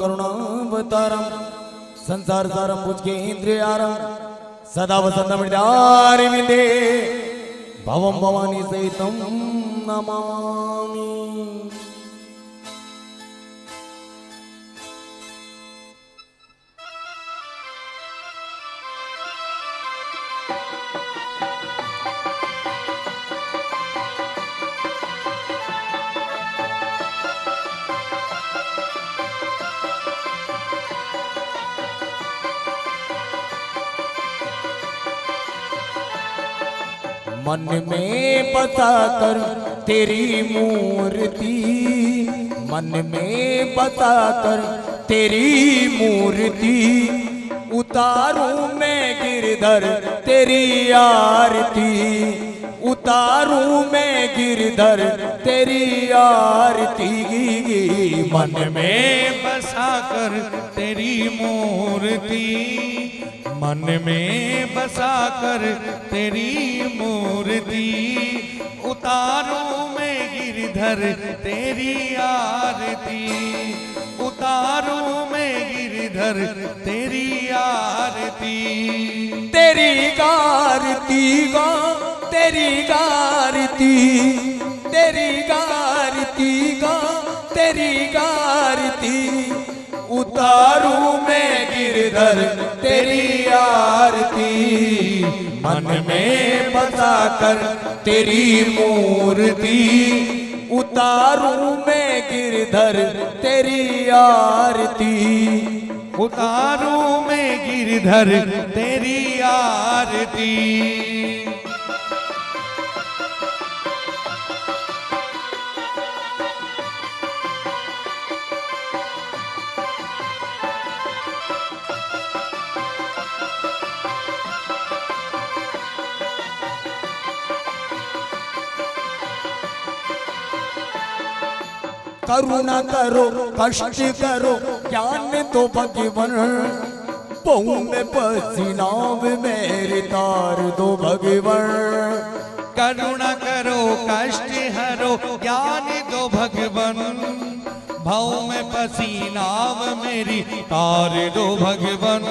करुणावतारम संसार सारम पुष्केन्द्रियारम सदा वसन्तमृतारविन्दे भवं भवानी सहितं नमामि। मन में बसा कर तेरी मूर्ति, मन में बसा कर तेरी मूर्ति, उतारूं मैं गिरधर तेरी आरती, उतारूं मैं गिरधर तेरी आरती। मन में बसा कर तेरी मूर्ति, मन में बसा कर तेरी मूर्ति, उतारूं मैं गिरधर तेरी आरती, उतारूं मैं गिरधर तेरी आरती। तेरी आरती गा, तेरी आरती, तेरी आरती गा, तेरी आरती, उतारूं मैं गिरधर तेरी आरती। मन में बसा कर तेरी मूर्ति, उतारूं मैं गिरधर तेरी आरती, उतारूं मैं गिरधर तेरी आरती। करुणा करो कष्ट करो ज्ञान तो भगवन, पहू में पसीनाव मेरे तार दो भगवन। करुणा करो कष्ट हरो ज्ञान दो भगवन, भाव में पसीनाव मेरी तार दो भगवन।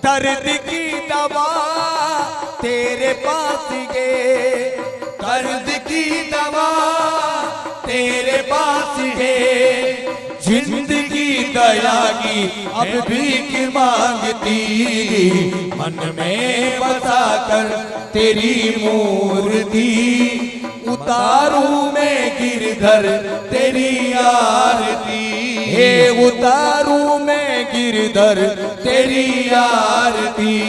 दर्द की दवा तेरे पास गे, दर्द की दवा तेरे पास है, जिंदगी दया की अब भी मांगती। मन में बसा कर तेरी मूर्ति, उतारूं मैं गिरधर तेरी आरती, हे उतारूं मैं गिरधर तेरी आरती।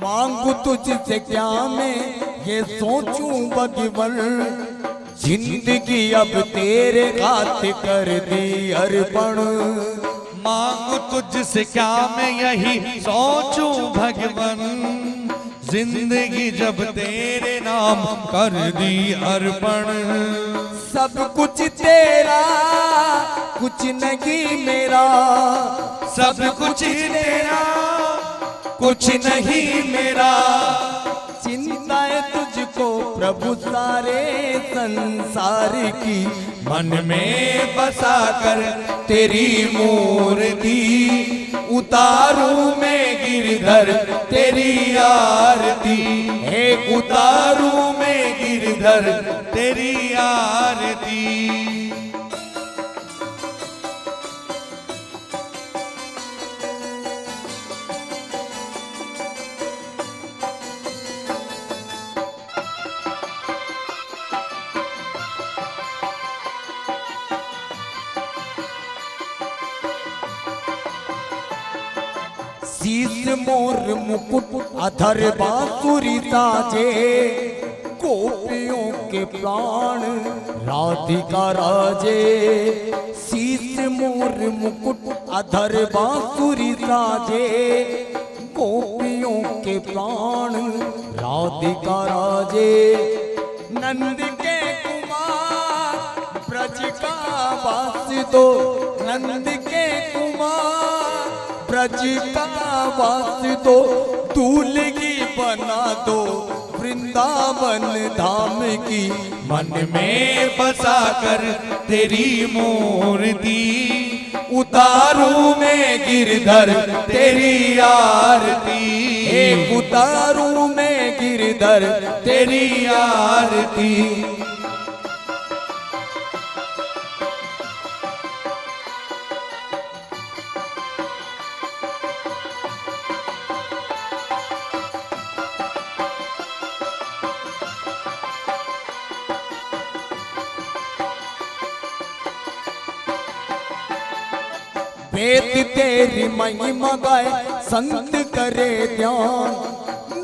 मांगू तुझसे क्या मैं ये सोचूं भगवन, जिंदगी अब तेरे हाथ कर दी अर्पण। मांगू तुझसे क्या मैं यही सोचूं भगवन, जिंदगी जब तेरे नाम कर दी अर्पण। सब कुछ तेरा कुछ नहीं मेरा, सब कुछ तेरा कुछ नहीं मेरा, चिंता है तुझको प्रभु सारे संसार की। मन में बसा कर तेरी मूर्ति, उतारूं मैं गिरधर तेरी आरती, हे उतारूं मैं गिरधर तेरी आरती। शीश मोर मुकुट अधर बांसुरी साजे, गोपियों के प्राण राधिका राजे। शीश मोर मुकुट अधर बांसुरी साजे, गोपियों के प्राण राधिका राजे। नंद के कुमार ब्रज का वास दो नंद के कुमार ब्रज का वास दो दूल्ही बना दो वृंदावन धाम की मन में बसा कर तेरी मूर्ति उतारू में गिरधर तेरी आरती एक उतारू में गिरधर तेरी आरती वेद तेरी महिमा गाए संत करे ध्यान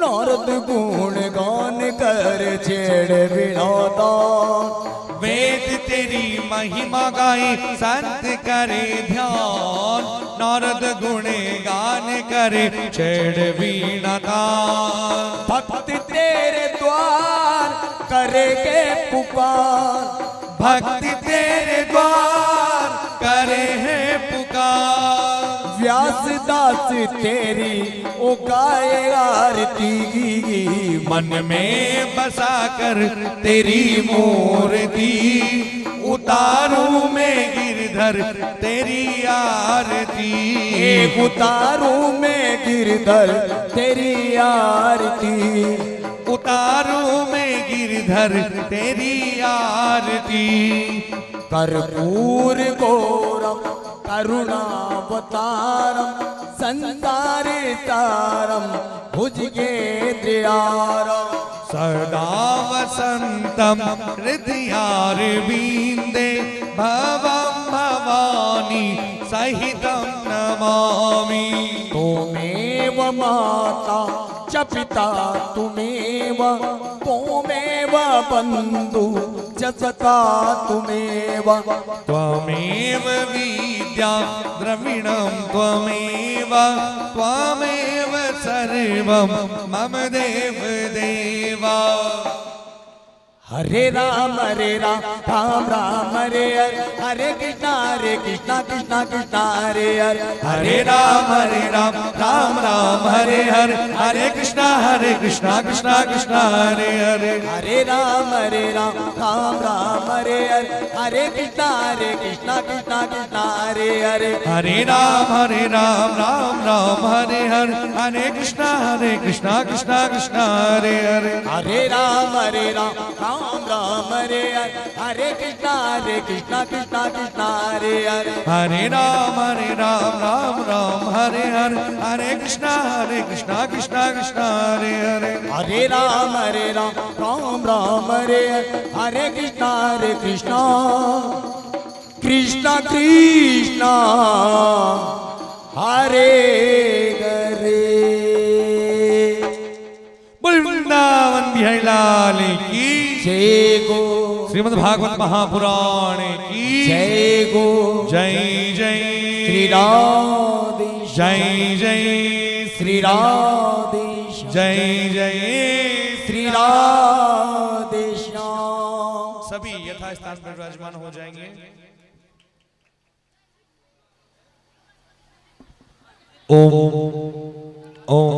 नारद गुण गान कर छेड़ विनोदान वेद तेरी महिमा गाए संत करे ध्यान नारद गुण गान करे छेड़ वीणा गान भक्त तेरे द्वार करेगे पुकार भक्ति तेरे द्वार करे है पुकार व्यास दास तेरी ओ गाए आरती मन में बसा कर तेरी मूर्ति उतारू में गिरधर तेरी आरती एक उतारू में गिरधर तेरी आरती उतारू में गिरधर तेरी आरती कर्पूर गौरम करुणावतारम संसार तारम भुजगेन्द्रयारम सदा वसंतम हृदयारविंदे भवं भवानी सहितं नमामि त्वमेव माता च पिता तुमेव त्वमेव बन्धु च सखा तुमेव त्वमेव विद्या द्रविणं त्वमेव त्वमेव सर्वं मम देव देवा हरे राम राम राम हरे हरे हरे कृष्णा कृष्णा कृष्णा हरे हरे हरे राम राम राम हरे हरे हरे कृष्णा कृष्णा कृष्णा हरे हरे हरे राम राम राम हरे हरे हरे कृष्णा कृष्णा कृष्णा हरे हरे हरे राम राम हरे हरे हरे कृष्णा कृष्णा कृष्णा हरे हरे हरे राम राम हरे हरे हरे कृष्णा कृष्णा कृष्णा हरे हरे हरे राम राम हरे हरे हरे कृष्णा कृष्णा कृष्णा हरे हरे हरे राम राम हरे हरे हरे कृष्णा कृष्णा कृष्णा हरे हरे बोल वृंदावन बिहारी लाल की जय गो श्रीमद् भागवत महापुराण की जय गो जय जय श्री राधे जय जय श्री राधे जय जय श्री राधे श्याम सभी यथास्थान पर विराजमान हो जाएंगे। ओम ओम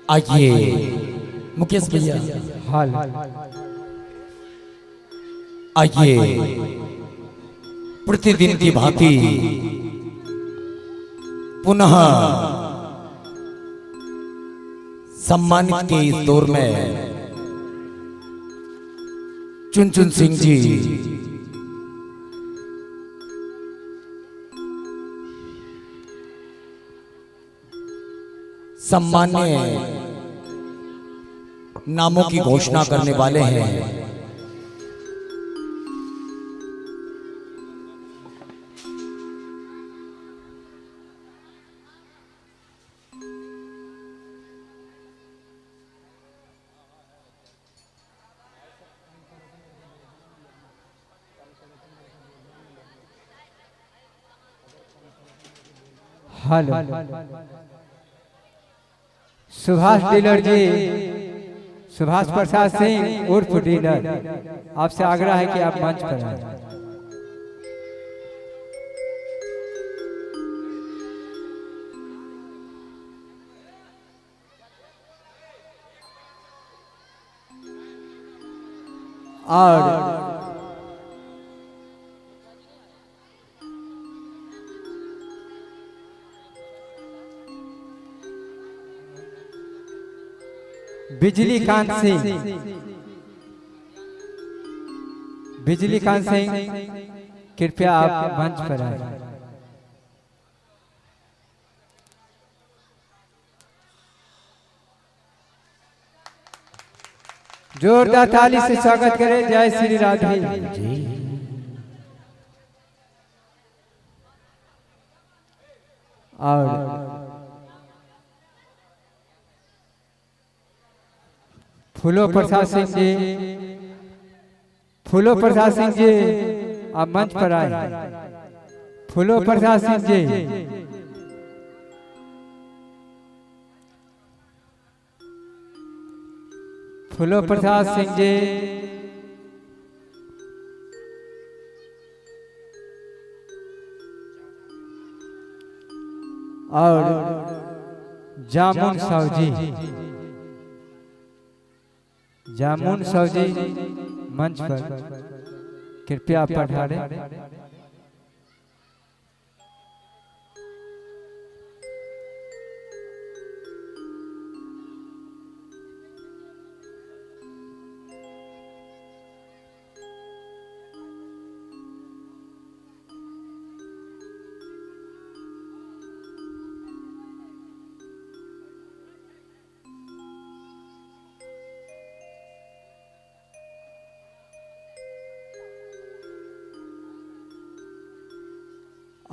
आइए मुकेश भैया आइए प्रतिदिन की भांति पुनः सम्मानित के इस दौर में चुन सिंह जी सम्मान्य नामों की घोषणा करने वाले हैं। हेलो, सुभाष डीलर जी, सुभाष प्रसाद सिंह उर्फ डीलर, आपसे आग्रह है कि आप मंच पर आएं। और बिजली कांत सिंह, बिजली कांत सिंह, कृपया आप मंच पर आए। जोरदार ताली से स्वागत करें। जय श्री राधे। और फूलो प्रसाद सिंह जी, फूलो प्रसाद सिंह जी, आप मंच पर आए। फूलो प्रसाद सिंह जी, फूलो प्रसाद सिंह जी, और जामुन साहू जी, जामुन साहू जी मंच पर कृपया आप पधारें।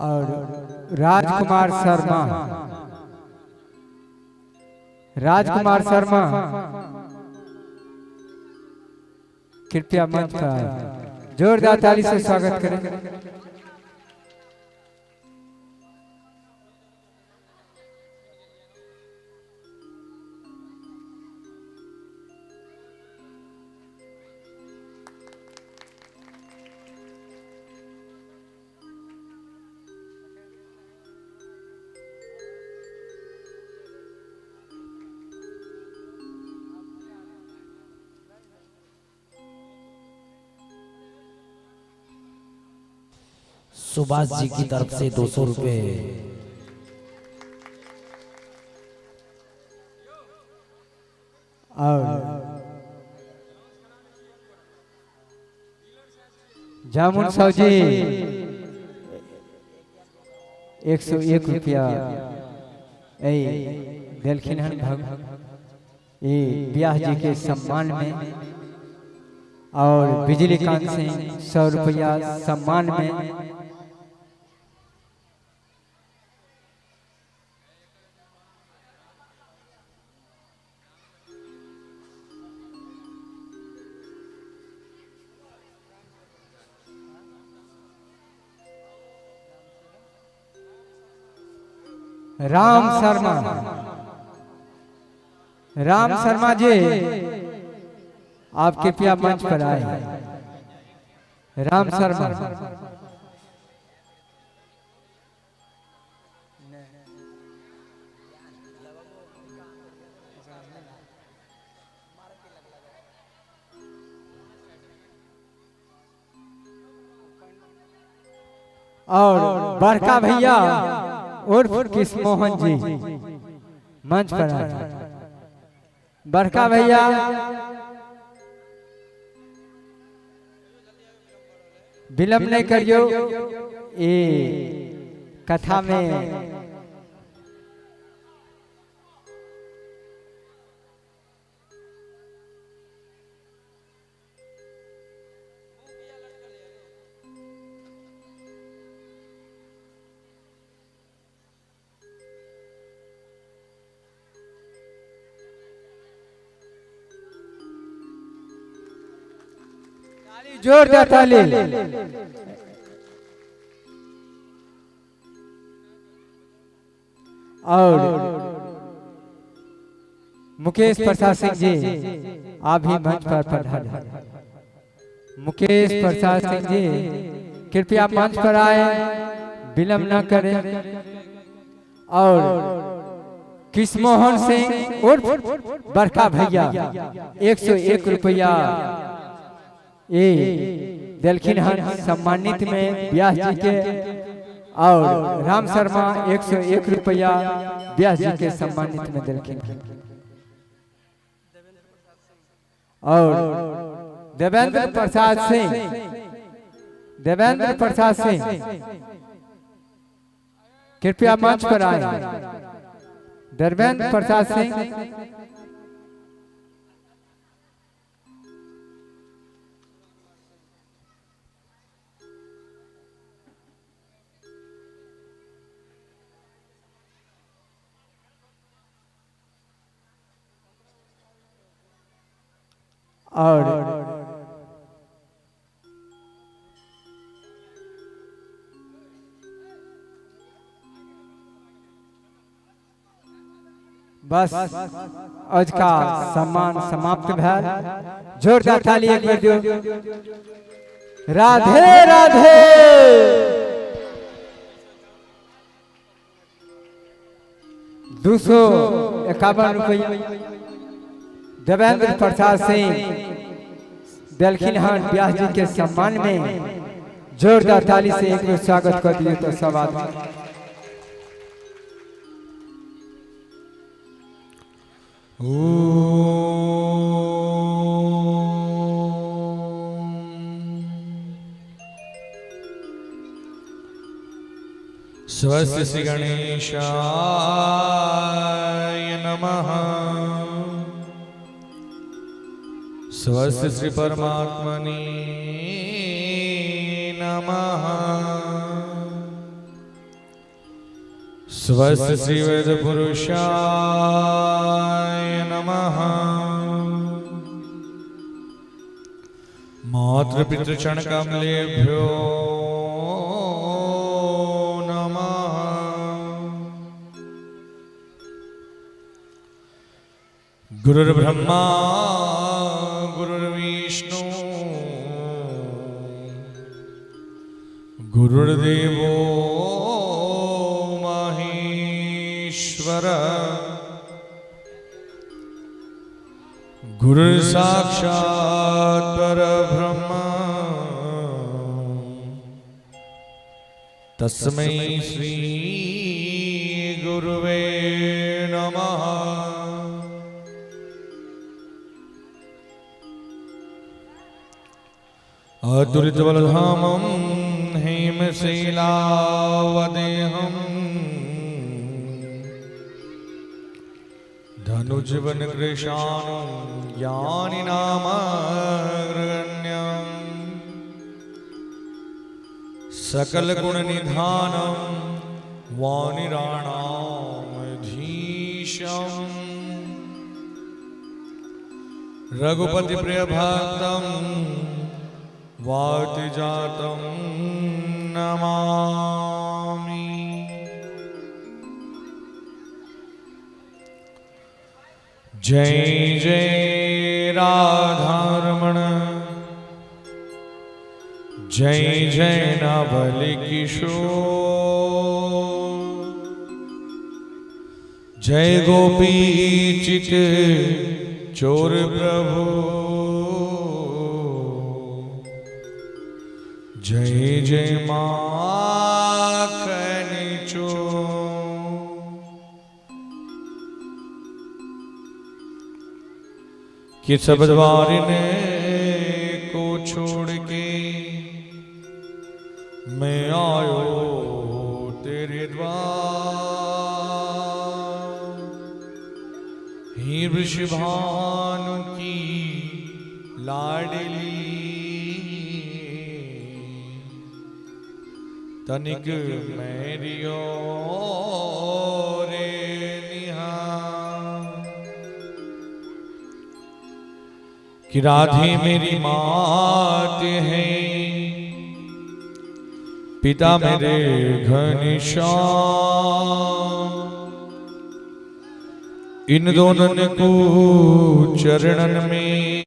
और राजकुमार शर्मा, राजकुमार शर्मा कृपया मंच पर आए। जोरदार ताली से स्वागत करें। सुभाष जी की तरफ से 200 रुपए। और जामुन साहू जी 101 रुपया दिलखिन ब्याह जी के सम्मान में, और बिजली कांत सिंह 100 रुपया सम्मान में। राम शर्मा, राम शर्मा जी आप कृपया मंच पर आए। राम शर्मा, और बड़का भैया उर्फ किशमोहन जी मंच पर आए। बड़का भैया विलम्ब नहीं करियो, ये कथा में जोरदार ताली। और मुकेश प्रसाद सिंह जी आप भी मंच पर पधारें। मुकेश प्रसाद सिंह जी कृपया मंच पर आए, विलंब न करें। और कृष्णमोहन सिंह उर्फ बड़का भैया 101 रुपया ये दिलखिन हन सम्मानित में व्यास जी के। और राम शर्मा 101 रुपया व्यास जी के सम्मानित में दिलखिन। और देवेंद्र प्रसाद सिंह कृपया मंच पर आए। देवेंद्र प्रसाद सिंह और बस आज का सम्मान समाप्त भैल। जोरदार ताली एक बार दियो। राधे राधे। 251 रुपया देवेंद्र प्रसाद सिंह दिलखिन हन व्यास जी के सम्मान में जोरदार ताली से एक बार स्वागत कर दिए तो सब आदमी। स्वस्ति श्री गणेशाय नमः। स्वस्ति श्री परमात्मने नमः। स्वस्ति श्री वेद पुरुषाय नमः। मातृपितृचरण कमलेभ्यो नमः। गुरुर्ब्रह्मा गुरुर्विष्णु गुरुर्देवो महेश्वर गुरु साक्षात् परब्रह्म तस्मै श्री गुरुवे नमः। अतुलितबलधामं हेमशैलावदेहं धनुजवनकृशानं ज्ञानिनामग्रगण्यं सकलगुणनिधानं वानिराणामधीशं रघुपतिप्रियभक्तं वातिजातं नमामि। जय जय राधारमण जय जय नवलकिशोर जय गोपी चित चोर प्रभु जय जय माखन चोर। कि सब द्वारिने को छोड़ के मैं आयो तेरे द्वार। ही वृषभानु की लाडली तनिक मैरियो रे निहार। कि राधे मेरी मात है, पिता मेरे घनश्याम, इन दोनों को चरणन में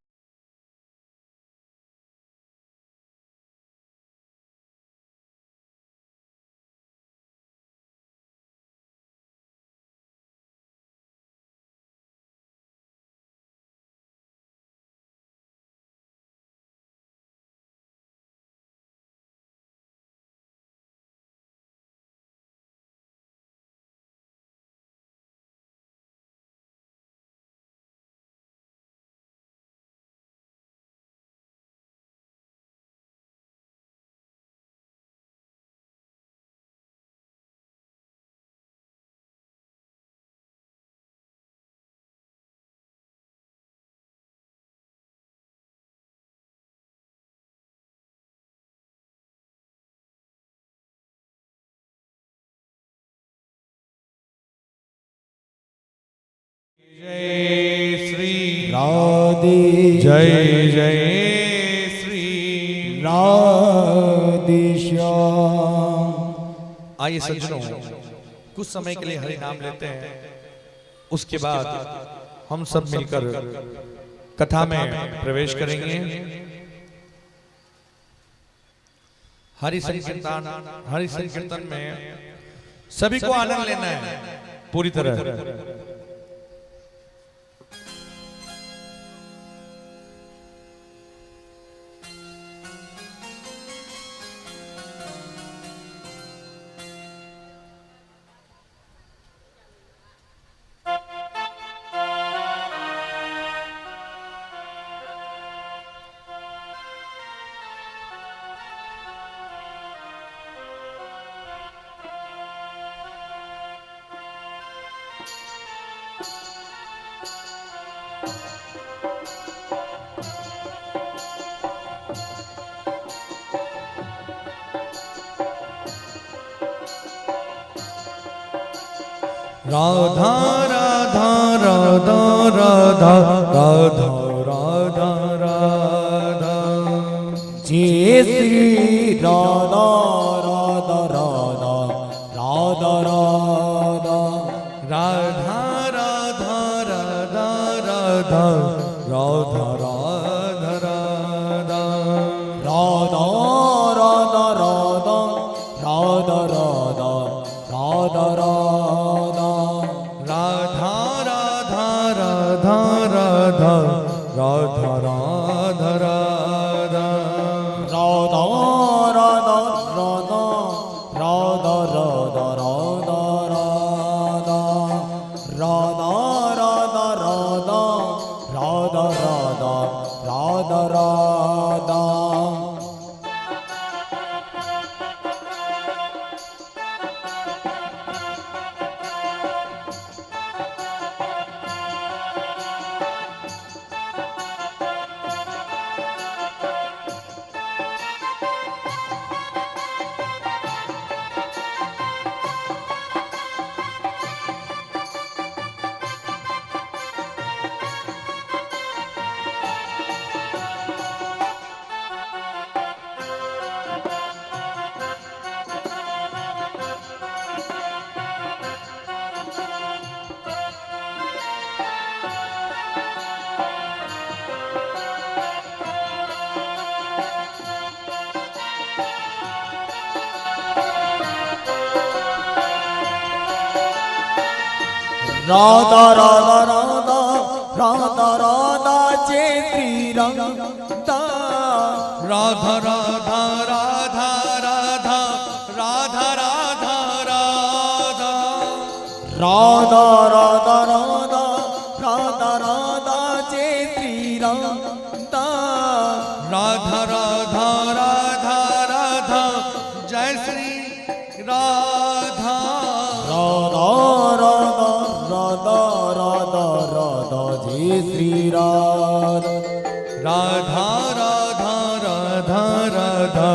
जय श्री राधे जय जय श्री राधे श्याम। आइए सज्जनों, कुछ समय के लिए हरि नाम लेते हैं, उसके बाद हम सब मिलकर कथा में प्रवेश करेंगे। हरि संकीर्तन में सभी को आनंद लेना है पूरी तरह। राधा राधा राधा राधा राधा राधा राधा, जय श्री राधा राधा राधा राधा राधा राधा राधा राधा राधा राधा राधा राधा, राधा राधा राधा राधा राधा राधा राधा, राधा राधा राधा, राधा राधा राधा राधा राधा राधा राधा, राधा राधा राधा राधा राधा राधा राधा। राधा राधा राधा राधा राधा जय श्री राधा, राधा राधा राधा राधा राधा राधा राधा, राधा राधा राधा राधा राधा जय श्री राधा, राधा राधा राधा राधा जय श्री राधा, राधा राधा राधा राधा राधा जय श्री राधा, राधा राधा राधा राधा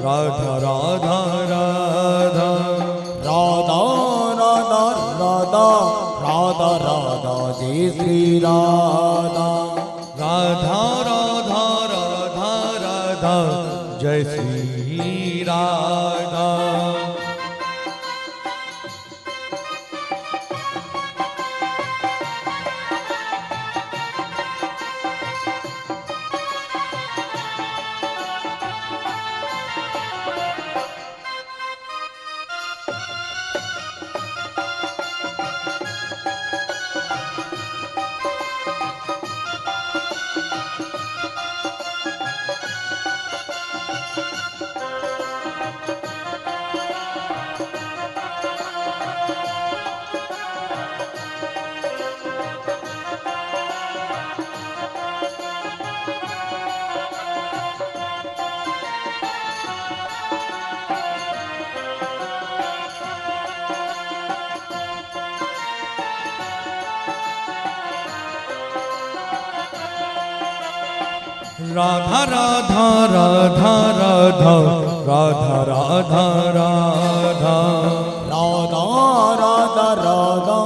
राधा राधा राधा, राधा राधा राधा राधा राधा जय श्री राधा, राधा जय श्री राधा। राधा राधा राधा राधा राधा राधा राधा राधा राधा राधा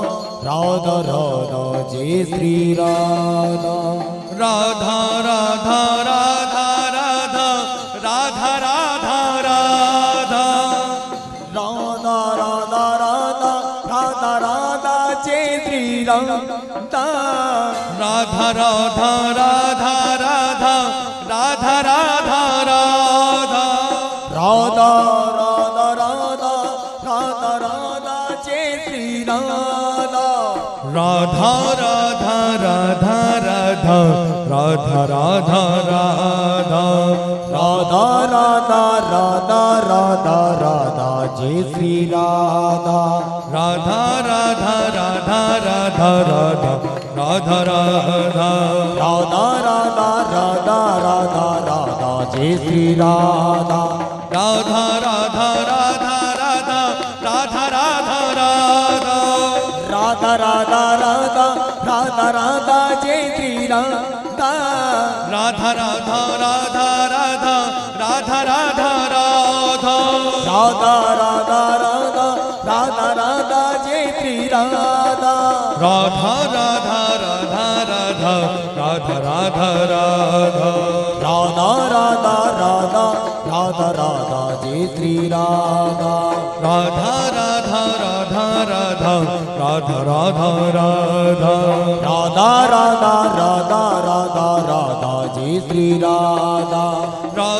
राधा राधा जय श्री राधा। राधा राधा राधा राधा राधा राधा राधा राधा राधा राधा राधा राधा जय श्री राधा। राधा राधा राधा राधा राधा राधा राधा राधा राधा राधा राधा राधा जय श्री राधा। राधा राधा राधा राधा राधा राधा राधा राधा राधा राधा राधा राधा जय श्री राधा। राधा राधा राधा राधा राधा राधा राधा राधा राधा राधा राधा राधा जय श्री राधा। राधा राधा राधा राधा राधा राधा राधा राधा राधा राधा राधा राधा जय श्री राधा। राधा राधा राधा राधा राधा राधा राधा राधा राधा राधा राधा राधा जय श्री राधा। राधा राधा राधा राधा राधा राधा राधा राधा राधा राधा राधा राधा जय श्री राधा। राधा राधा राधा राधा राधा राधा राधा राधा राधा राधा राधा राधा जय श्री राधा। राधा राधा राधा राधा राधा राधा राधा राधा राधा राधा राधा राधा राधा राधा। राधा राधा राधा राधा राधा राधा राधा राधा राधा राधा राधा राधा राधा राधा। राधा राधा राधा राधा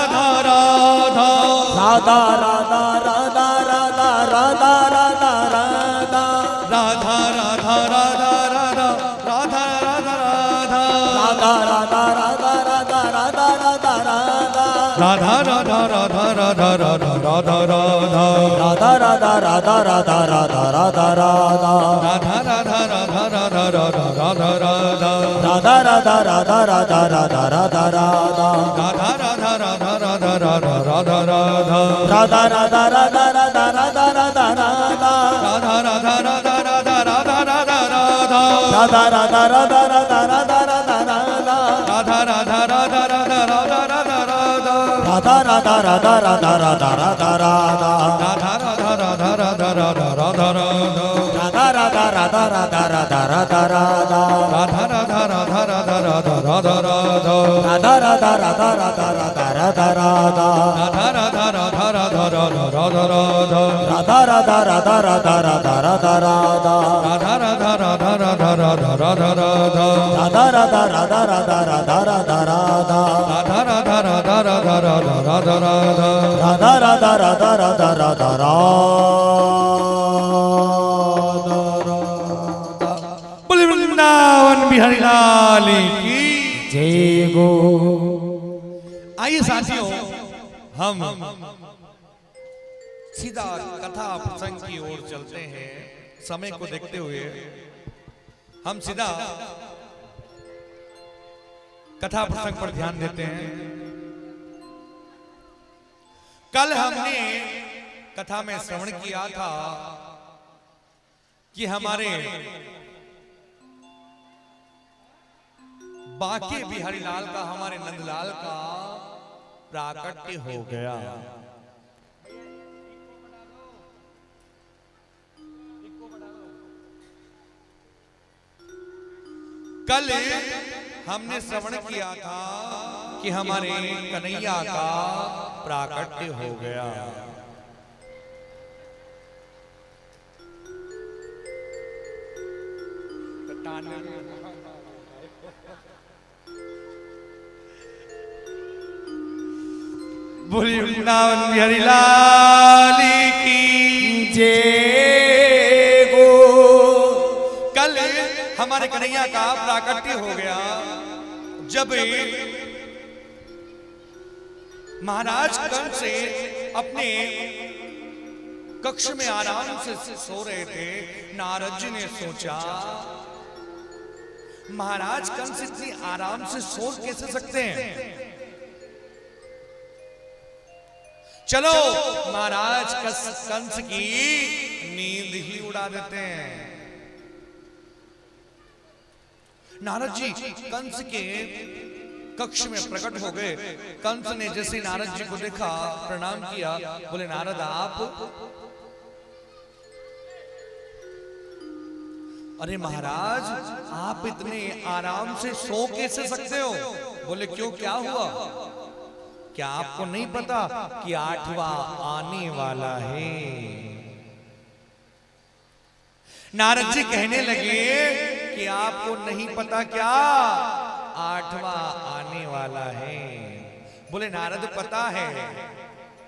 राधा राधा राधा राधा राधा राधा राधा राधा राधा राधा। राधा राधा राधा राधा राधा राधा राधा राधा राधा राधा राधा राधा राधा राधा। राधा राधा राधा राधा राधा राधा राधा राधा राधा राधा राधा राधा राधा राधा। राधा राधा राधा राधा राधा राधा राधा राधा राधा राधा राधा राधा राधा राधा। राधा राधा राधा राधा राधा राधा राधा राधा राधा राधा राधा राधा राधा राधा। राधा राधा राधा राधा राधा राधा राधा राधा राधा राधा राधा राधा राधा राधा। राधा राधा राधा राधा राधा राधा राधा राधा राधा राधा राधा राधा राधा राधा। राधा राधा राधा राधा राधा राधा राधा राधा राधा राधा राधा राधा राधा राधा। राधा राधा राधा राधा राधा राधा राधा राधा राधा राधा राधा राधा राधा राधा। राधा राधा राधा राधा राधा राधा राधा राधा राधा राधा राधा राधा राधा। बोले वृंदावन बिहारी लाल की जय गो। आइए साथियों, हम सीधा कथा प्रसंग की ओर चलते हैं। समय को देखते हुए हम सीधा कथा प्रसंग पर ध्यान देते हैं। कल हमने कथा में श्रवण किया था कि हमारे बाके बिहारी लाल का, हमारे नंदलाल का प्राकट्य हो गया। कल हमने श्रवण किया था कि हमारे कन्हैया का प्राकट्य हो गया। बोली वृंदावन बिहारी लाल की जय हो। कल हमारे कन्हैया का प्राकट्य हो गया जब महाराज कंस से अपने कक्ष में आराम से सो रहे थे। नारद जी ने सोचा महाराज कंस इतनी आराम से सो कैसे सकते हैं, चलो महाराज कंस की नींद ही उड़ा देते हैं। नारद जी कंस के कक्ष में प्रकट हो गए। कंस ने जैसे नारद जी को देखा प्रणाम किया, बोले नारद आप? अरे महाराज आप इतने आराम से सो कैसे सकते हो? बोले क्यों, क्या हुआ? क्या आपको नहीं पता कि 8वां आने वाला है? नारद जी कहने लगे कि आपको नहीं पता क्या 8वां आने वाला है? बोले नारद पता है,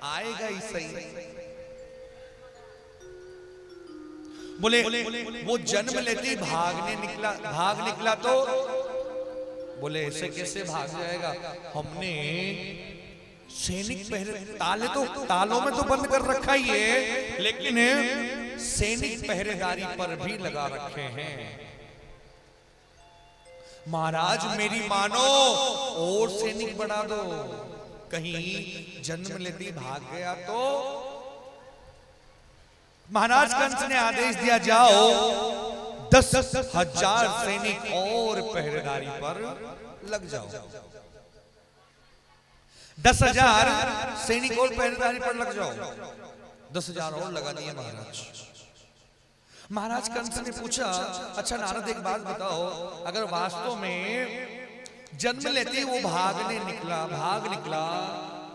आएगा ही सही। बोले वो जन्म लेते भाग निकला तो? बोले ऐसे कैसे भाग जाएगा, हमने सैनिक पहरे, तालों में तो बंद कर रखा ही है, लेकिन सैनिक पहरेदारी पर भी लगा रखे हैं। महाराज मेरी मानो और सैनिक बढ़ा दो, कहीं जन्म लेते भाग गया तो? महाराज कंस ने आदेश दिया जाओ 10,000 सैनिक और पहरेदारी पर लग जाओ। 10,000 सैनिक और पहरेदारी पर लग जाओ। 10,000 और लगा दिए महाराज। महाराज कंस ने पूछा अच्छा नारद एक बात बताओ, अगर वास्तव में जन्म लेते ही वो भाग निकला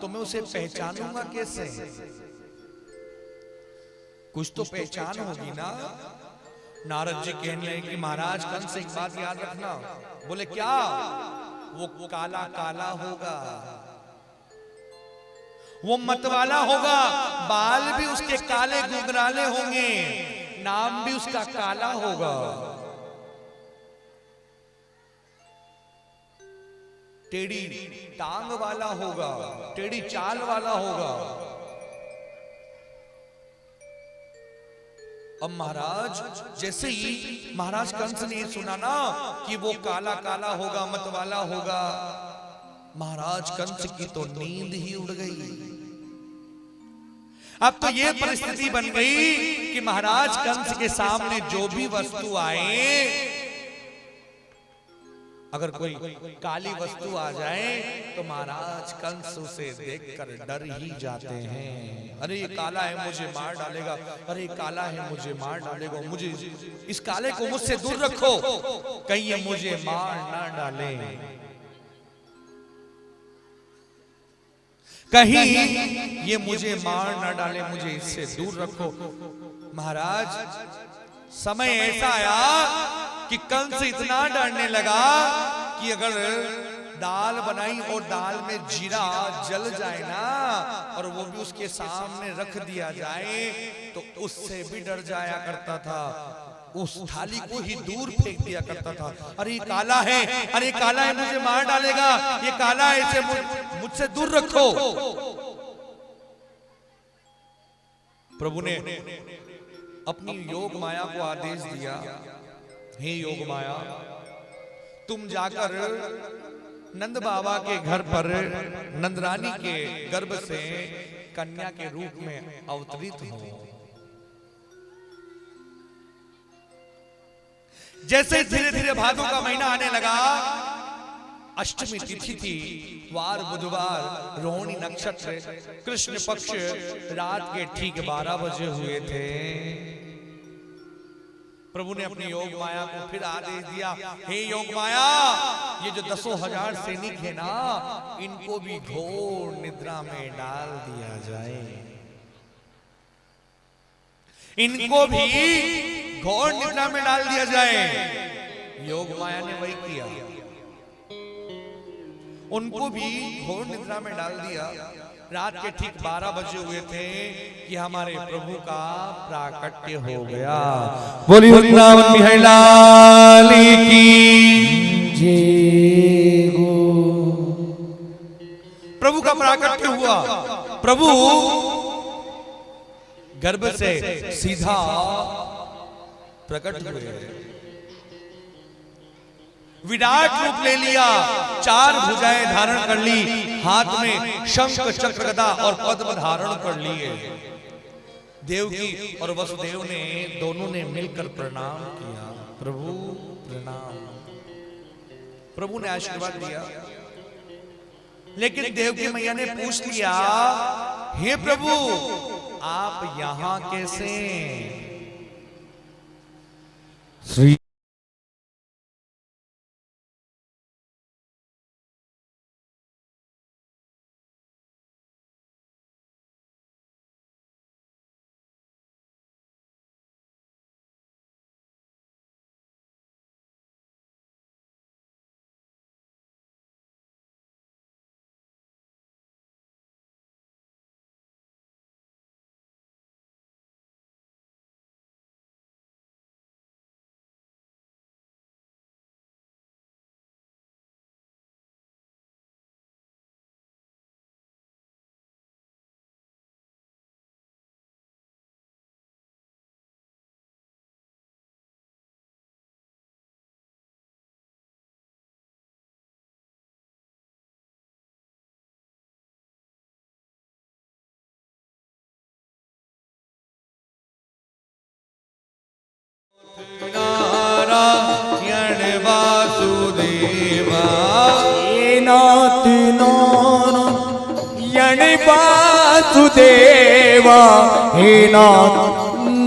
तो मैं उसे पहचानूंगा कैसे? कुछ तो पहचान होगी ना। नारद जी कहने लगे कि महाराज कंस एक बात याद रखना। बोले क्या? वो काला काला होगा, वो मतवाला होगा, बाल भी उसके काले गुगराले होंगे, नाम भी उसका काला होगा, टेढ़ी टांग वाला होगा, टेढ़ी चाल वाला होगा। अब महाराज जैसे ही महाराज कंस ने सुना ना कि वो काला काला होगा, मतवाला होगा, महाराज कंस की तो नींद ही उड़ गई। अब तो ये परिस्थिति बन गई कि महाराज कंस के सामने जो भी वस्तु आए, अगर कोई काली वस्तु आ जाए तो महाराज कंस उसे देखकर डर ही जाते हैं। अरे ये काला है मुझे मार डालेगा, अरे काला है मुझे मार डालेगा, मुझे इस काले को मुझसे दूर रखो, कहीं ये मुझे मार ना डाले, कहीं ये मुझे मार ना डाले, मुझे इससे दूर रखो। महाराज समय ऐसा आया कि कंस इतना डरने लगा कि अगर दाल बनाई और दाल में जीरा जल जाए ना और वो भी उसके सामने रख दिया जाए तो उससे भी डर जाया करता था, उस थाली को ही दूर फेंक दिया करता था। अरे ये काला है, अरे काला है मुझे मार डालेगा, ये काला है इसे मुझसे दूर रखो। प्रभु ने अपनी योग माया को आदेश दिया, हे योग माया तुम जाकर नंद बाबा के घर पर नंदरानी के गर्भ से कन्या के रूप में अवतरित हो। जैसे धीरे धीरे भादों का महीना आने लगा, अष्टमी तिथि थी, वार बुधवार, रोहिणी नक्षत्र, कृष्ण पक्ष, रात के ठीक 12 बजे हुए थे। प्रभु ने अपनी योग माया को फिर आदेश दिया, हे योग माया, ये जो 10,000 सैनिक है ना, इनको भी घोर निद्रा में डाल दिया जाए, इनको भी घोर निद्रा में डाल दिया जाए। योग माया ने वही किया, उनको भी घोर निद्रा में डाल दिया। रात के ठीक 12 बजे हुए थे कि हमारे प्रभु का प्राकट्य हो गया। बोली वृंदावन बिहारी लाल की जय हो। प्रभु का प्राकट्य हुआ। प्रभु गर्भ से सीधा प्रकट हुए, विराट रूप ले लिया, 4 भुजाएं धारण कर ली, हाथ में शंख चक्र गदा और पद्म धारण कर लिए। देवकी और वसुदेव ने दोनों ने मिलकर प्रणाम किया, प्रभु प्रणाम। प्रभु ने आशीर्वाद दिया, लेकिन देवकी मैया ने पूछ लिया, हे प्रभु आप यहां कैसे? श्री नारायण वासुदेवा, नाथ नारायण वासुदेवा, हे नाथ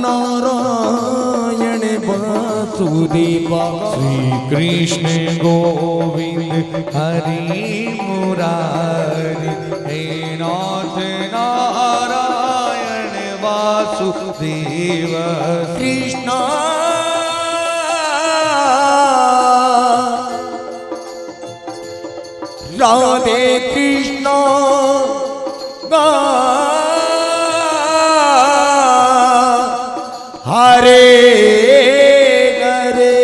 नारायण वासुदेवा। श्री कृष्ण गोविंद हरि मुरारी, हे नाथ नारायण वासुदेव। कृष्ण राधे कृष्ण हरे हरे।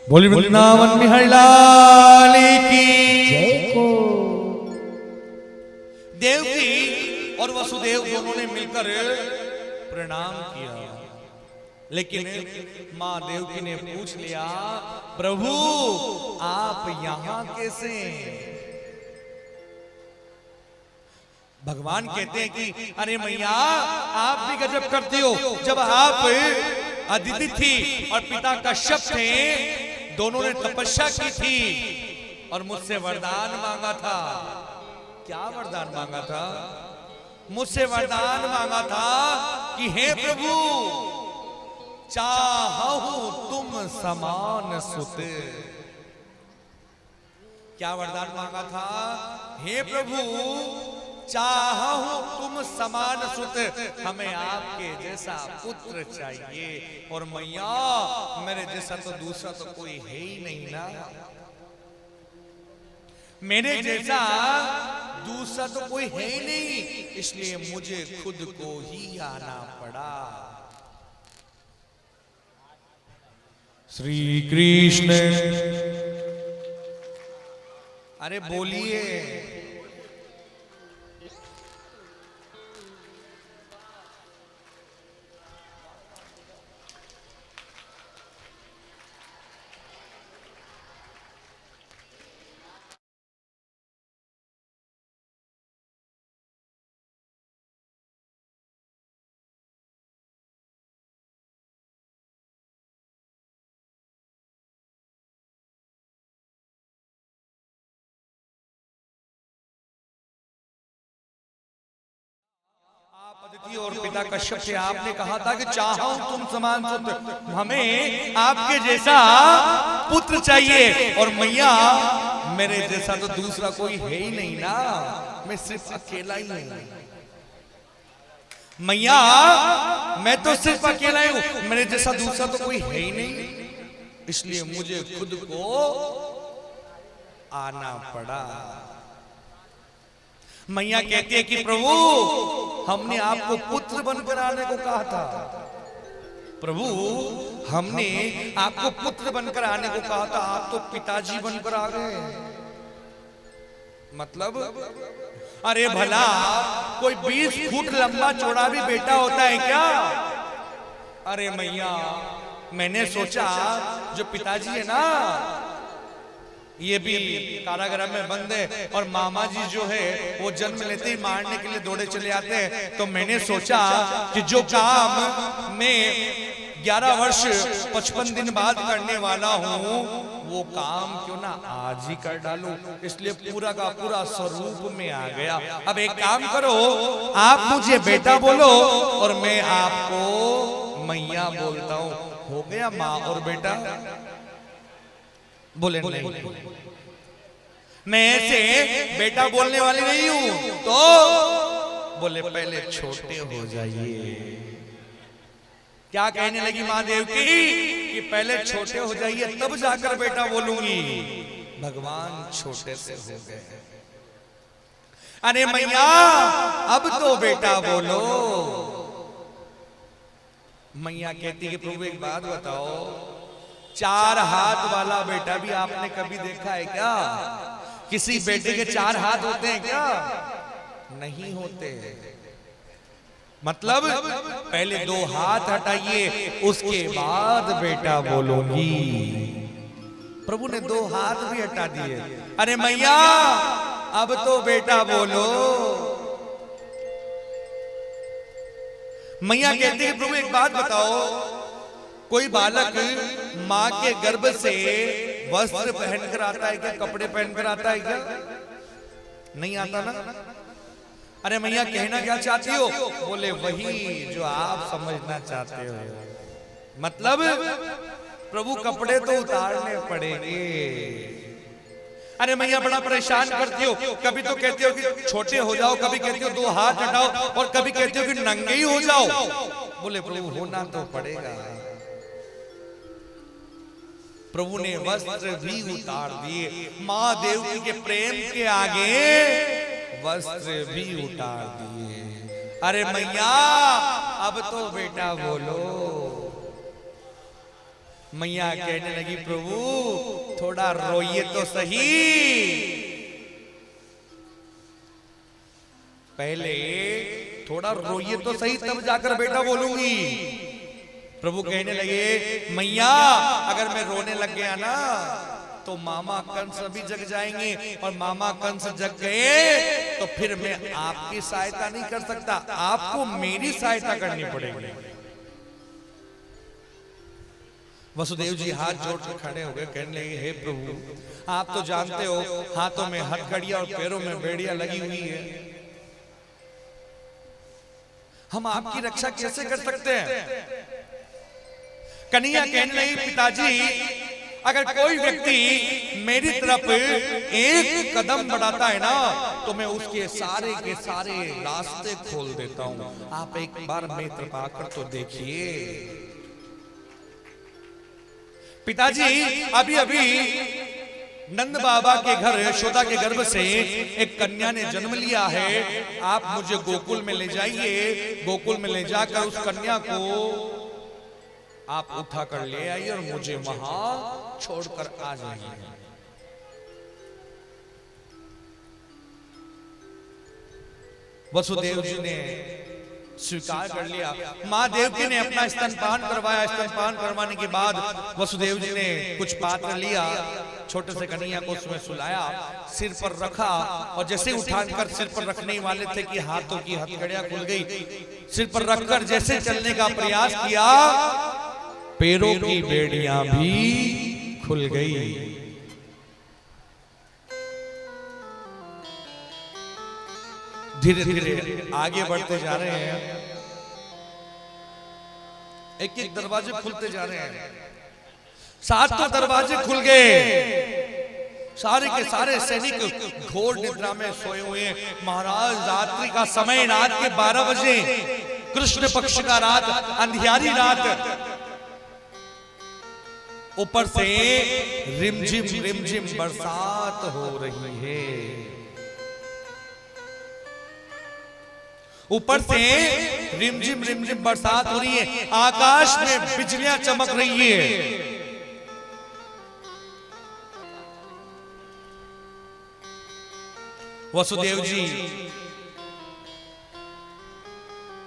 बोली वृंदावन बिहारी लाल की जय हो। देवकी और वसुदेव दोनों ने मिलकर प्रणाम किया, लेकिन मां देवकी ने पूछ लिया, प्रभु आप यहां कैसे? भगवान कहते हैं कि अरे मैया आप भी गजब करती हो, जब आप अदिति थी और पिता कश्यप थे, दोनों ने तपस्या की थी और मुझसे वरदान मांगा था। क्या वरदान मांगा था? मुझसे वरदान मांगा था कि हे प्रभु चाहूं तुम समान सुत। क्या वरदान मांगा था? हे प्रभु चाहूं तुम समान सुत, हमें आपके जैसा पुत्र चाहिए। और मैया मेरे जैसा तो दूसरा तो कोई है ही नहीं ना, मेरे जैसा दूसरा तो कोई है ही नहीं, इसलिए मुझे खुद को ही आना पड़ा। श्री कृष्ण, अरे बोलिए। अदिति और पिता कश्यप से आपने कहा था कि चाहो तुम समान पुत्र, हमें आपके जैसा पुत्र चाहिए। और मैया मेरे जैसा तो दूसरा कोई है ही नहीं ना, मैं सिर्फ अकेला ही हूं। मैया मैं तो सिर्फ अकेला ही हूं, मेरे जैसा दूसरा तो कोई है ही नहीं, इसलिए मुझे खुद को आना पड़ा। मैया कहती है कि प्रभु हमने आपको पुत्र बनकर आने को कहा था, प्रभु हमने आपको पुत्र बनकर आने को कहा था, आप तो पिताजी बनकर आ गए। मतलब अरे भला कोई 20 फुट लंबा चौड़ा भी बेटा होता है क्या? अरे मैया मैंने सोचा जो पिताजी है ना ये भी कारागार में बंद है और मामा जी जो है वो जन्म लेते ही मारने के लिए दौड़े चले आते हैं, तो मैंने सोचा कि जो काम मैं 11 वर्ष 55 दिन बाद करने वाला हूँ वो काम क्यों ना आज ही कर डालूं, इसलिए पूरा का पूरा स्वरूप में आ गया। अब एक काम करो, आप मुझे बेटा बोलो और मैं आपको मैया बोलता हूँ, हो गया माँ और बेटा? बोले नहीं, मैं ऐसे बेटा बोलने वाली नहीं हूं। तो बोले पहले छोटे हो जाइए। क्या कहने लगी मां देवकी कि पहले छोटे हो जाइए तब जाकर बेटा बोलूंगी। भगवान छोटे से हो गए। अरे मैया अब तो बेटा बोलो। मैया कहती है प्रभु एक बात बताओ, 4 हाथ वाला बेटा भी आपने कभी देखा है क्या? किसी बेटे के 4 हाथ होते हैं क्या? नहीं होते। मतलब पहले 2 हाथ हटाइए उसके बाद बेटा बोलूंगी। प्रभु ने 2 हाथ भी हटा दिए। अरे मैया अब तो बेटा बोलो। मैया कहती है प्रभु एक बात बताओ, कोई बालक माँ के गर्भ से वस्त्र पहनकर आता है क्या? कपड़े पहनकर आता है क्या? नहीं आता ना। अरे मैया कहना क्या चाहती हो? बोले वही जो आप समझना चाहते हो। मतलब प्रभु कपड़े तो उतारने पड़ेंगे। अरे मैया बड़ा परेशान करती हो, कभी तो कहती हो कि छोटे हो जाओ, कभी कहती हो 2 हाथ हटाओ और कभी कहती हो कि नंगे ही हो जाओ। बोले प्रभु होना तो पड़ेगा। प्रभु ने वस्त्र भी उतार दिए। मां देवकी के प्रेम के आगे वस्त्र भी उतार दिए। अरे मैया अब तो बेटा बोलो। मैया कहने लगी प्रभु थोड़ा रोइए तो सही, पहले थोड़ा रोइए तो सही तब जाकर बेटा बोलूंगी। प्रभु कहने लगे मैया अगर मैं रोने लग गया ना तो मामा कंस भी जग जाएंगे और मामा कंस जग गए तो फिर मैं आपकी सहायता नहीं कर सकता, आपको मेरी सहायता करनी पड़ेगी। वसुदेव जी हाथ जोड़कर खड़े हो गए, कहने लगे हे प्रभु आप तो जानते हो हाथों में हथकड़ियां और पैरों में बेड़ियां लगी हुई है, हम आपकी रक्षा कैसे कर सकते हैं? कन्हैया कहने लगी पिताजी अगर कोई व्यक्ति मेरी तरफ एक कदम बढ़ाता है ना तो मैं उसके सारे के सारे रास्ते खोल देता हूं, आप एक बार मेरी तरफ आकर तो देखिए। पिताजी अभी अभी नंद बाबा के घर यशोदा के गर्भ से एक कन्या ने जन्म लिया है, आप मुझे गोकुल में ले जाइए, गोकुल में ले जाकर उस कन्या को आप उठा कर ले आइए और मुझे वहां छोड़कर आ जाइए। वसुदेव जी ने स्वीकार कर लिया। मां देवकी ने अपना स्तनपान करवाया, स्तनपान करवाने के बाद वसुदेव जी ने कुछ पात्र लिया, छोटे से कन्हैया को उसमें सुलाया, सिर पर रखा और जैसे उठाकर सिर पर रखने वाले थे कि हाथों की हथकड़ियां खुल गई, सिर पर रखकर जैसे चलने का प्रयास किया पैरों की बेड़ियां भी खुल गई। धीरे धीरे आगे बढ़ते जा रहे हैं। एक एक दरवाजे खुलते जा रहे हैं। 7 तो दरवाजे खुल गए। सारे के सारे सैनिक घोर निद्रा में सोए हुए हैं। महाराज रात्रि का समय, रात के 12 बजे, कृष्ण पक्ष का रात, अंधियारी रात। ऊपर से रिमझिम बरसात हो रही है। ऊपर से रिमझिम बरसात हो रही है। आकाश में बिजलियां चमक रही है। वसुदेव जी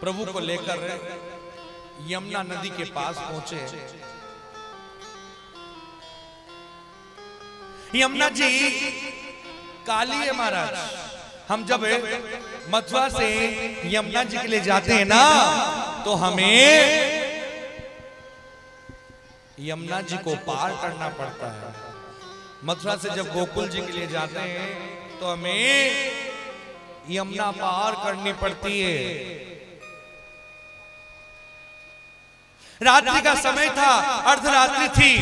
प्रभु को लेकर यमुना नदी के पास पहुंचे। यमुना जी काली है महाराज। हम जब मथुरा से यमुना जी के लिए जाते हैं ना, तो हमें यमुना जी को पार करना पड़ता है। मथुरा से जब गोकुल जी के लिए जाते हैं तो हमें यमुना पार करनी पड़ती है। रात्रि का समय था, अर्धरात्रि थी।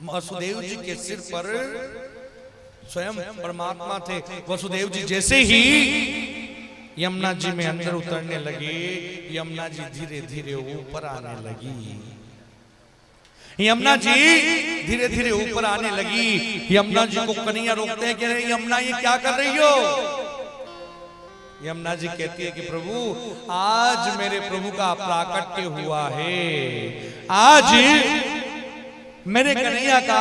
वसुदेव जी के सिर पर स्वयं परमात्मा थे। वसुदेव जी जैसे ही यमुना जी में अंदर उतरने लगे, यमुना जी धीरे धीरे ऊपर आने लगी। यमुना जी धीरे धीरे ऊपर आने लगी। यमुना जी को कन्हैया रोकते हैं कि अरे यमुना ये क्या कर रही हो? यमुना जी कहती है कि प्रभु आज मेरे प्रभु का प्राकट्य हुआ है। आज मेरे कन्हैया का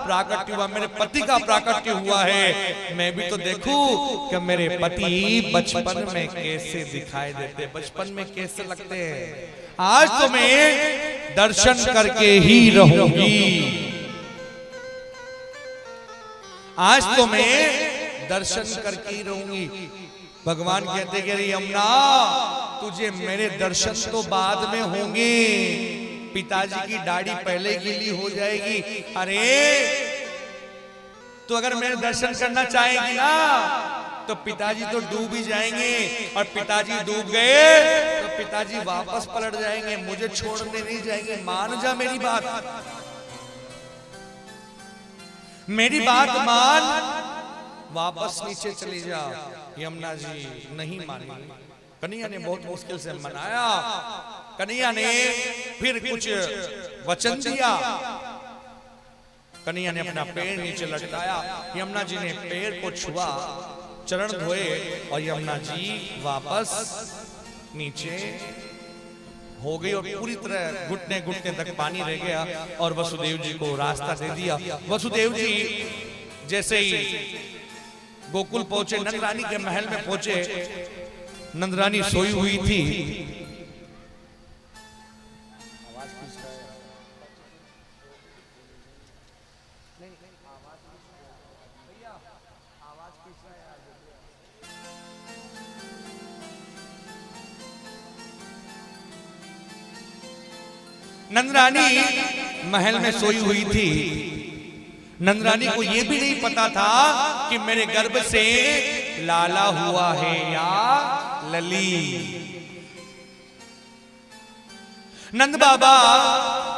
प्राकट्य हुआ, मेरे पति का प्राकट्य हुआ है। मैं भी तो देखूं कि मेरे पति बचपन में कैसे दिखाई देते, बचपन में कैसे लगते हैं। आज तो मैं दर्शन करके ही रहूंगी। आज तो मैं दर्शन करके ही रहूंगी। भगवान कहते कि यमुना तुझे मेरे दर्शन तो बाद में होंगे। पिताजी की दाढ़ी पहले गीली हो जाएगी। अरे तो अगर मेरे दर्शन करना चाहेगी ना, तो पिताजी तो डूब ही जाएंगे। और पिताजी डूब गए तो पिताजी वापस पलट जाएंगे, मुझे छोड़ने नहीं जाएंगे। मान जा मेरी बात, मेरी बात मान, वापस नीचे चली जा। यमुना जी नहीं मानी। कन्हैया ने बहुत मुश्किल से मनाया। कन्हैया ने फिर कुछ वचन दिया। कन्हैया ने अपना पैर नीचे लटकाया। यमुना जी ने पैर को छुआ, चरण धोए और यमुना जी वापस नीचे हो गई और पूरी तरह घुटने घुटने तक पानी रह गया और वसुदेव जी को रास्ता दे दिया। वसुदेव जी जैसे ही गोकुल पहुंचे, नंदरानी के महल में पहुंचे। नंदरानी सोई हुई थी। नंदरानी महल में सोई हुई थी। नंदरानी को यह भी नहीं पता था कि मेरे गर्भ से लाला हुआ है या लली। नंद बाबा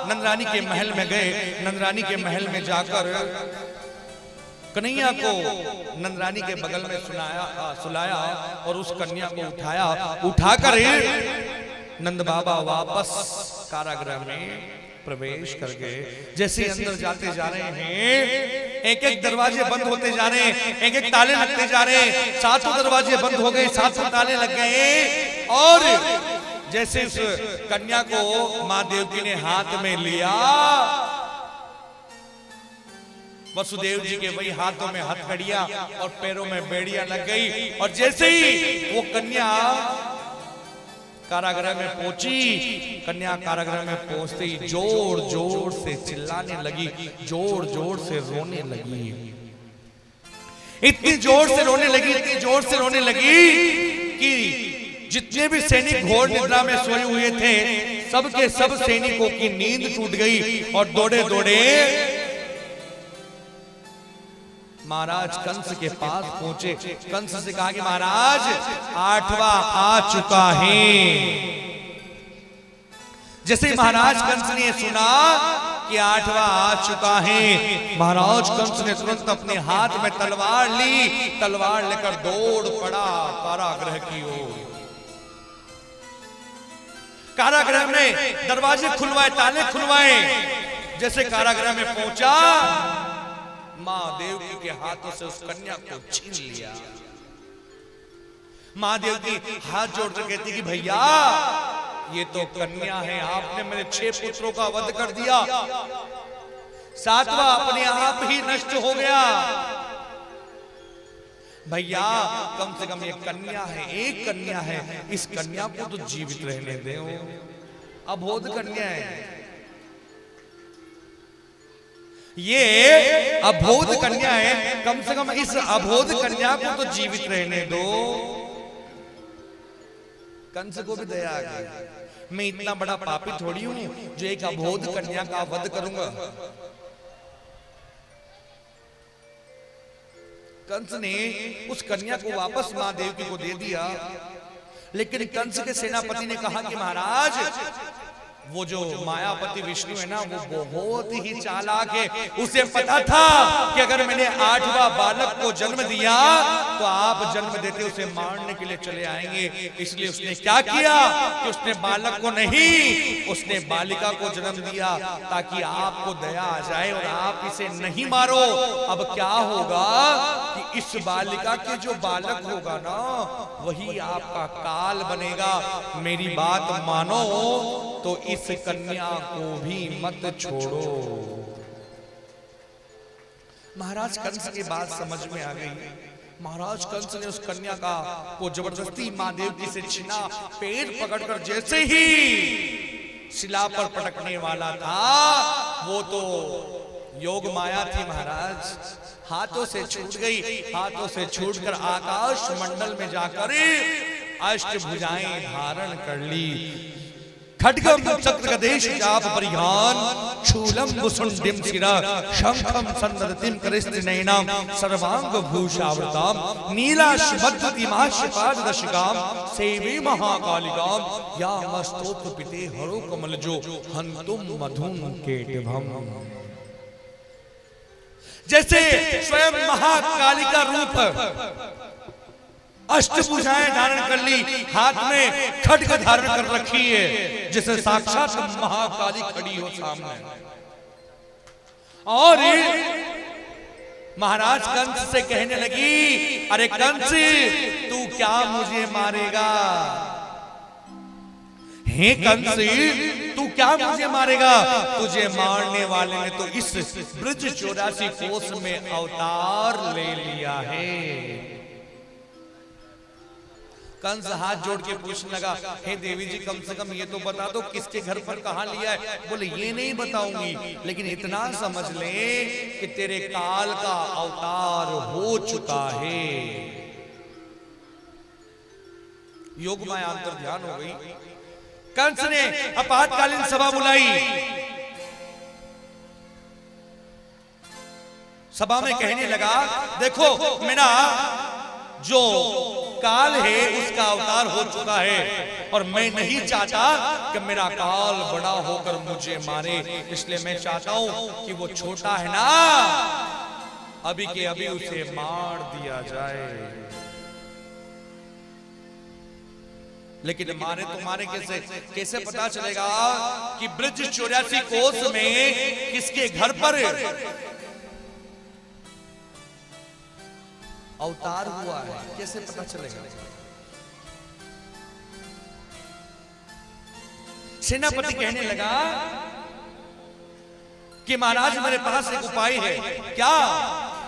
नंदरानी के महल में गए। नंदरानी के महल में जाकर कन्हैया को नंदरानी के बगल में सुलाया और उस कन्या को उठाकर नंद बाबा वापस कारागृह में प्रवेश कर गए। जैसे अंदर जाते जा रहे हैं, एक एक दरवाजे बंद होते जा रहे हैं, एक एक ताले लगते जा रहे हैं। 7 दरवाजे बंद हो गए, 7 ताले लग गए। और जैसे उस कन्या को मां देवकी ने हाथ में लिया, वसुदेव जी के वही हाथों में हथकड़ियां और पैरों में बेड़ियां लग गई। और जैसे ही वो कन्या कारागृह में पहुंची, कन्या कारागृह में पहुंचते ही जोर जोर से चिल्लाने लगी, जोर जोर से रोने लगी। इतनी जोर से रोने लगी, इतनी जोर से रोने लगी कि जितने भी सैनिक घोर निद्रा में सोए हुए थे, सबके सब सैनिकों की नींद टूट गई और दौड़े दौड़े महाराज कंस के पास पहुंचे। कंस से कहा कि महाराज 8वां आ चुका है। जैसे महाराज कंस ने सुना कि 8वां आ चुका है, महाराज कंस ने तुरंत अपने हाथ में तलवार ली, तलवार लेकर दौड़ पड़ा कारागृह की ओर। कारागृह में दरवाजे खुलवाए, ताले खुलवाए। जैसे कारागृह में पहुंचा, मां देवकी के हाथों से उस कन्या को छीन लिया। मां देवकी हाथ जोड़कर कहती कि भैया ये तो कन्या है, आपने मेरे 6 पुत्रों का वध कर दिया, 7वां अपने आप ही नष्ट हो गया। भैया कम से कम ये कन्या है, एक कन्या है, इस कन्या को तो जीवित रहने दो। अबोध कन्या है ये, अबोध कन्या है, कम से कम इस अबोध कन्या को तो जीवित रहने दो। कंस को भी दया आ गई, मैं इतना बड़ा पापी थोड़ी हूं जो एक अबोध कन्या का वध करूंगा। कंस ने उस कन्या को वापस मां देवकी को दे दिया। लेकिन कंस के सेनापति ने कहा कि महाराज वो जो मायापति विष्णु है ना, वो बहुत ही चालाक है। उसे पता था कि अगर मैंने 8वां बालक को जन्म दिया तो आप जन्म देते उसे मारने के लिए चले आएंगे। इसलिए उसने क्या किया कि उसने बालक को नहीं, उसने बालिका को जन्म दिया ताकि आपको दया आ जाए और आप इसे नहीं मारो। अब क्या होगा कि इस बालिका के जो बालक होगा ना, वही आपका काल बनेगा। मेरी बात मानो तो इस कन्या को भी मत छोड़ो। महाराज कंस की बात समझ में आ गई। महाराज कंस ने उस कन्या को जबरदस्ती मां देवकी से छीना। पेट पकड़कर जैसे ही शिला पर पटकने वाला था, वो तो योग माया थी महाराज, हाथों से छूट गई। हाथों से छूटकर आकाश मंडल में जाकर अष्टभुजाएं धारण कर ली। खड्गम चक्रगदेश चाप परिहान शूलम मुसुंडिम शिरा शंखम संदर्तिम करिस्त्रिनयनाम सर्वांग भूषावृताम नीलाशमद्दिमाशपाददशिकाम सेवे महाकालिकाम या मस्तोत्र पिते हरो कमलजो हंतुम मधुम केटभम। जैसे स्वयं महाकालिका रूप अष्टभुजाएं धारण कर ली, हाथ में खड्ग धारण कर रखी है, जैसे साक्षात महाकाली खड़ी हो सामने। और महाराज कंस से कहने लगी, अरे कंस तू क्या मुझे मारेगा? हे कंस तू क्या मुझे मारेगा? तुझे मारने वाले ने तो इस ब्रज 84 कोस में अवतार ले लिया है। कंस हाथ जोड़ के पूछने लगा, हे देवी जी कम से कम ये तो बता दो किसके घर पर कहां लिया है? बोले ये नहीं बताऊंगी, लेकिन इतना समझ ले कि तेरे काल का अवतार हो चुका है। योग माया अंतर ध्यान हो गई। कंस ने आपातकालीन सभा बुलाई। सभा में कहने लगा, देखो मेरा जो काल है उसका अवतार हो चुका है और मैं नहीं चाहता कि मेरा काल बड़ा होकर मुझे मारे। इसलिए मैं चाहता हूं कि वो छोटा है ना, अभी के अभी उसे मार दिया जाए। लेकिन मारे तो मारे कैसे पता चलेगा कि ब्रज 84 कोस में किसके घर पर अवतार हुआ है? कैसे पता चलेगा? सेनापति कहने लगा कि महाराज मेरे पास एक उपाय है। क्या?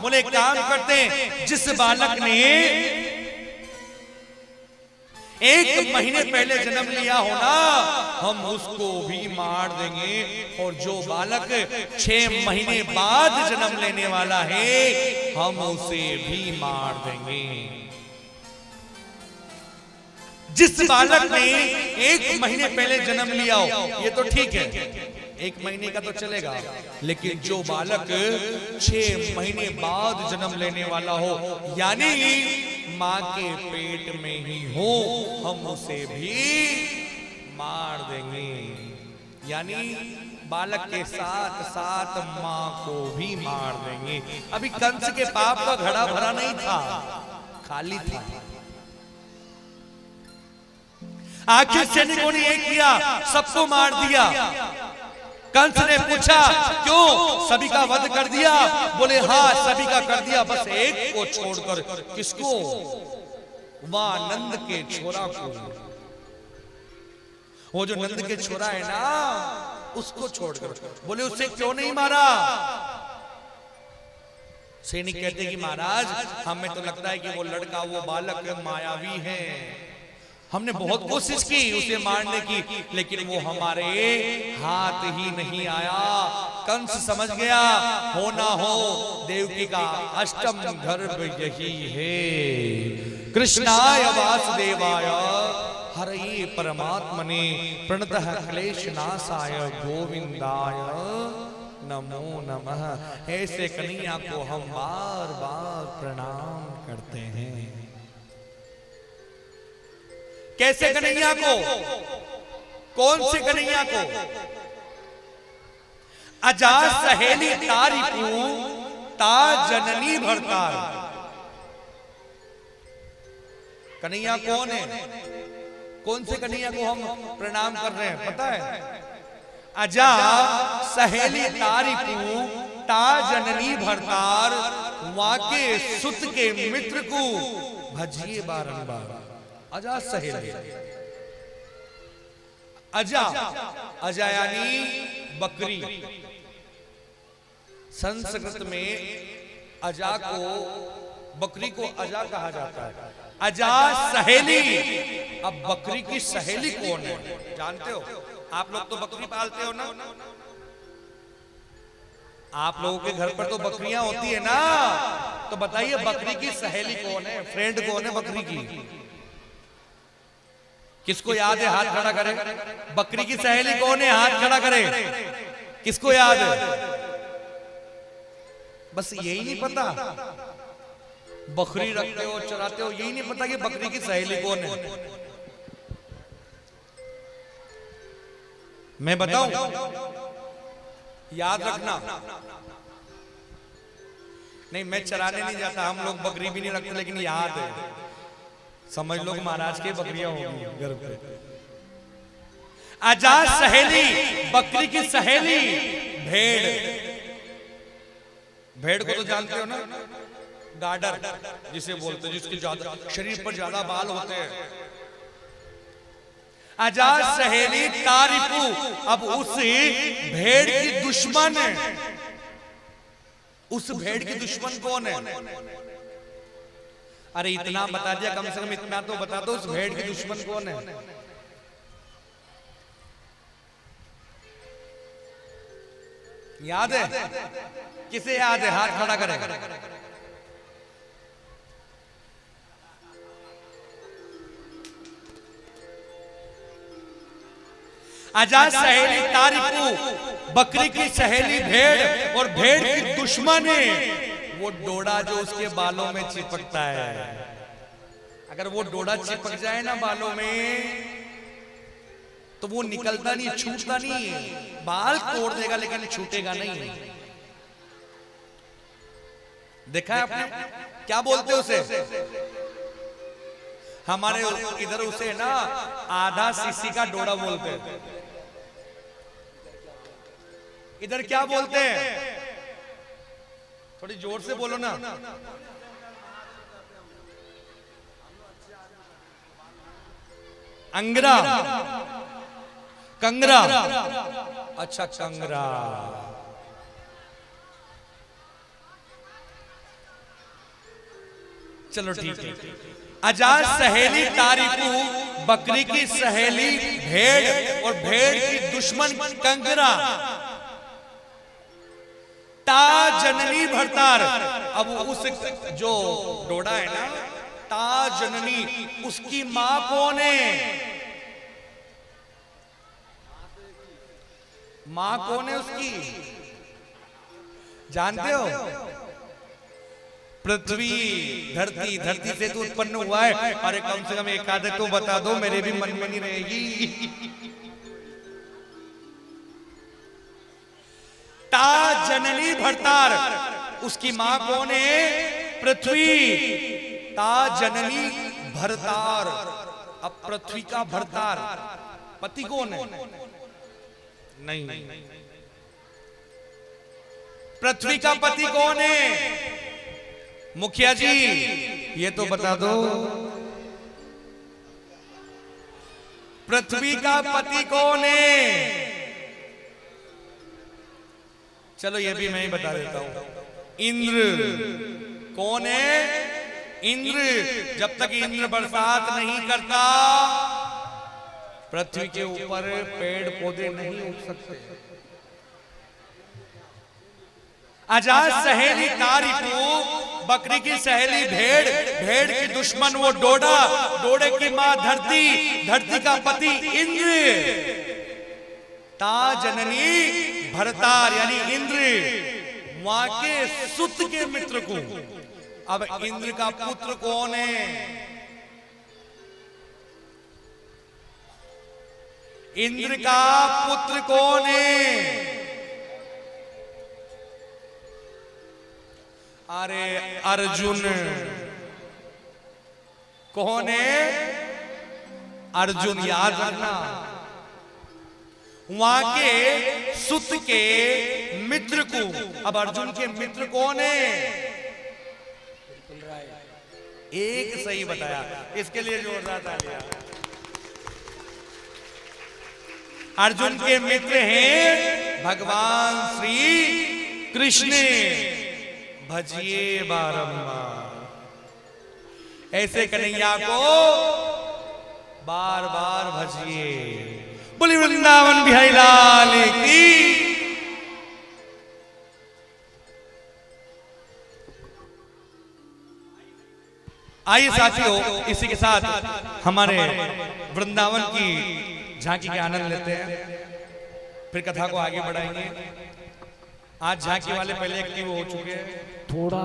बोले काम करते हैं, जिस बालक ने 1 महीने पहले जन्म लिया हो ना, हम उसको भी मार देंगे। और जो बालक 6 महीने बाद जन्म लेने वाला है, हम उसे भी मार देंगे। जिस बालक ने 1 महीने पहले जन्म लिया हो, ये तो ठीक है, 1 महीने का तो चलेगा, लेकिन जो बालक 6 महीने बाद जन्म लेने वाला हो, यानी मां के पेट में ही हो, हम उसे भी मार देंगे। यानी बालक के साथ साथ मां को भी मार देंगे। अभी कंस के पाप का घड़ा भरा नहीं था, खाली था। आखिर सैनिकों ने ये किया, सबको मार दिया। कंस ने पूछा क्यों, सभी का वध कर दिया? बोले हाँ, सभी का कर दिया, बस एक को छोड़कर। किसको? वहां नंद के छोरा को। वो जो नंद के छोरा है ना, उसको छोड़कर। बोले उसे क्यों नहीं मारा? सैनिक कहते कि महाराज, हमें तो लगता है कि वो लड़का, वो बालक मायावी है। हमने बहुत कोशिश की उसे मारने की, लेकिन वो हमारे हाथ ही नहीं आया। कंस समझ गया, हो ना हो देवकी का अष्टम गर्भ यही है। कृष्णाय वासुदेवाय हरये परमात्मने प्रणतः क्लेशनाशाय गोविंदाय नमो नमः। ऐसे कन्हैया को हम बार बार प्रणाम करते हैं। कैसे कन्हैया को? कौन से कन्हैया को? अजात सहेली तारी पू ता जननी भरतार। कन्हैया कौन है? कौन से कन्हैया को हम प्रणाम कर रहे हैं पता है? अजा सहेली तारी पू ता जननी भरतार, वाके सुत के मित्र को भजिए बारंबार। अजा सहेली। अजा, अजा यानी बकरी। संस्कृत में अजा को, बकरी को अजा कहा जाता है। अजा सहेली। अब बकरी की सहेली कौन है जानते हो? आप लोग तो बकरी पालते हो ना? आप लोगों के घर पर तो बकरियां होती है ना, तो बताइए बकरी की सहेली कौन है, फ्रेंड कौन है बकरी की? किसको याद है? हाथ खड़ा करे। बकरी की सहेली कौन है? हाथ खड़ा करे। किसको याद है? बस यही नहीं पता। बकरी रखते हो, चराते हो, यही नहीं पता कि बकरी की सहेली कौन है। मैं बताऊं, याद रखना। नहीं, मैं चराने नहीं जाता, हम लोग बकरी भी नहीं रखते, लेकिन याद है। समझ लो महाराज के बकरियां होंगी घर पे। आजाद सहेली, बकरी की सहेली भेड़। भेड़ को तो जानते हो ना, गाडर जिसे बोलते हैं, जिसके ज्यादा शरीर पर ज्यादा बाल होते हैं। आजाद सहेली तारिपू। अब उस भेड़ की दुश्मन, उस भेड़ की दुश्मन कौन है? अरे इतना बता दिया, कम से कम इतना तो बता दो, उस भेड़ की दुश्मन कौन है? याद है? किसे याद है? हाथ खड़ा करेगा। आजाद सहेली तारिपू, बकरी की सहेली भेड़, और भेड़ की दुश्मन है वो डोडा जो उसके बालों में चिपकता है। अगर वो डोडा चिपक जाए ना बालों में, तो वो निकलता नहीं, छूटता नहीं है। बाल तोड़ देगा लेकिन छूटेगा नहीं। देखा है आपने? क्या बोलते उसे? हमारे इधर उसे ना आधा सीसी का डोडा बोलते हैं। इधर क्या बोलते हैं? थोड़ी जोर से बोलो ना। अंगरा, कंगरा। अच्छा, कंगरा। चलो ठीक है। आजाद सहेली तारिपू, बकरी की सहेली भेड़, और भेड़ की दुश्मन कंगरा। ता जननी भरतार। अब उस जो डोडा है ना, ता जननी, उसकी मां कौन है? मां कौन है उसकी? जानते हो? पृथ्वी, धरती, धरती से तो उत्पन्न हुआ है। अरे कम से कम एक आदत तो बता दो, मेरे भी मन में नहीं रहेगी। ता जननी भरतार, उसकी मां कौन है? पृथ्वी। ता जननी भरतार, अब पृथ्वी का भरतार पति कौन है? नहीं, पृथ्वी का पति कौन है? मुखिया जी ये तो बता दो, पृथ्वी का पति कौन है? चलो ये भी मैं ही बता देता हूं, इंद्र। कौन है? इंद्र। जब तक इंद्र बरसात नहीं करता, पृथ्वी के ऊपर पेड़ पौधे नहीं उग सकते। आजाद सहेली तारीफू, बकरी की सहेली भेड़, भेड़ की दुश्मन वो डोडा, डोडे की मां धरती, धरती का पति इंद्र। ता जननी भरतार यानी इंद्र, मां के सुत के मित्र को। अब इंद्र का पुत्र कौन है? इंद्र का पुत्र कौन है? अरे अर्जुन। कौन है? अर्जुन, याद रखना। वहां के सुत के मित्र को। अब अर्जुन के मित्र कौन है? एक सही बताया, इसके लिए जोरदार तालियां। अर्जुन के मित्र हैं भगवान श्री कृष्ण। भजिए बारंबार ऐसे कन्हैया को, बार बार भजिए। बोली वृंदावन बिहारी लाल की। आइए साथियों, इसी के साथ हमारे वृंदावन की झांकी के आनंद लेते हैं, फिर कथा को आगे बढ़ाएंगे। आज झांकी वाले पहले एक्टिव हो चुके हैं। थोड़ा